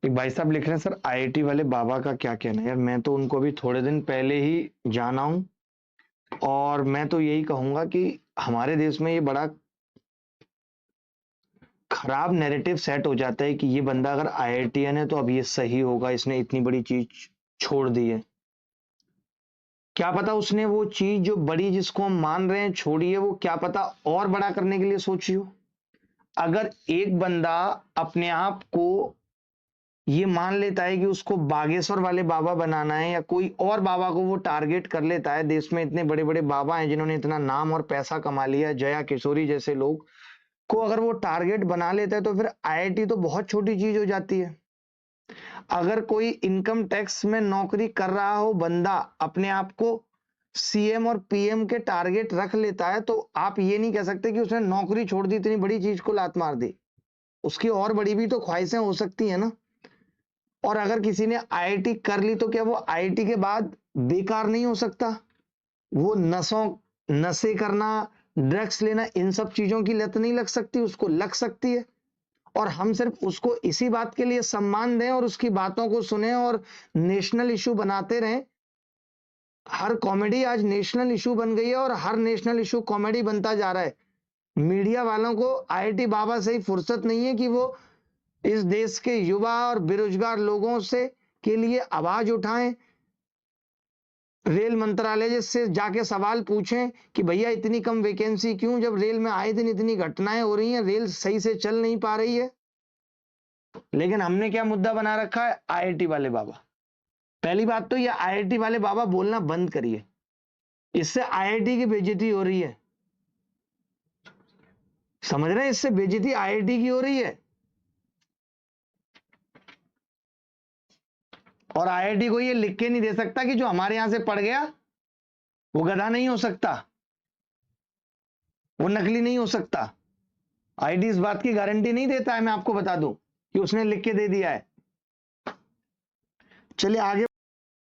एक भाई साहब लिख रहे हैं, सर आईआईटी वाले बाबा का क्या कहना है? यार मैं तो उनको अभी थोड़े दिन पहले ही जाना हूं, और मैं तो यही कहूंगा कि हमारे देश में ये बड़ा खराब नैरेटिव सेट हो जाता है कि ये बंदा अगर आईआईटीएन है तो अब ये सही होगा, इसने इतनी बड़ी चीज छोड़ दी है। क्या पता उसने वो चीज जो बड़ी जिसको हम मान रहे हैं छोड़ी है, वो क्या पता और बड़ा करने के लिए सोची हो। अगर एक बंदा अपने आप को ये मान लेता है कि उसको बागेश्वर वाले बाबा बनाना है, या कोई और बाबा को वो टारगेट कर लेता है, देश में इतने बड़े बड़े बाबा हैं जिन्होंने इतना नाम और पैसा कमा लिया, जया किशोरी जैसे लोग को अगर वो टारगेट बना लेता है, तो फिर आईआईटी तो बहुत छोटी चीज हो जाती है। अगर कोई इनकम टैक्स में नौकरी कर रहा हो बंदा अपने आप को सीएम और पीएम के टारगेट रख लेता है, तो आप ये नहीं कह सकते कि उसने नौकरी छोड़ दी, इतनी बड़ी चीज को लात मार दी। उसकी और बड़ी भी तो ख्वाहिशें हो सकती है ना। और अगर किसी ने आईआईटी कर ली तो क्या वो आईआईटी के बाद बेकार नहीं हो सकता? वो नशे करना, ड्रग्स लेना, इन सब चीजों की लत नहीं लग सकती? उसको लग सकती है। और हम सिर्फ उसको इसी बात के लिए सम्मान दें और उसकी बातों को सुने और नेशनल इशू बनाते रहें। हर कॉमेडी आज नेशनल इशू बन गई है, और हर नेशनल इशू कॉमेडी बनता जा रहा है। मीडिया वालों को आईआईटी बाबा से ही फुर्सत नहीं है कि वो इस देश के युवा और बेरोजगार लोगों से के लिए आवाज उठाएं, रेल मंत्रालय से जाके सवाल पूछें कि भैया इतनी कम वैकेंसी क्यों, जब रेल में आए दिन इतनी घटनाएं हो रही हैं, रेल सही से चल नहीं पा रही है। लेकिन हमने क्या मुद्दा बना रखा है? आईआईटी वाले बाबा। पहली बात तो ये आईआईटी वाले बाबा बोलना बंद करिए, इससे आईआईटी की बेइज्जती हो रही है। समझ रहे हैं? इससे बेइज्जती आईआईटी की हो रही है, और आईआईटी को ये लिख के नहीं दे सकता कि जो हमारे यहां से पढ़ गया वो गधा नहीं हो सकता, वो नकली नहीं हो सकता। आईआईटी इस बात की गारंटी नहीं देता है, मैं आपको बता दूं कि उसने लिख के दे दिया है। चलिए आगे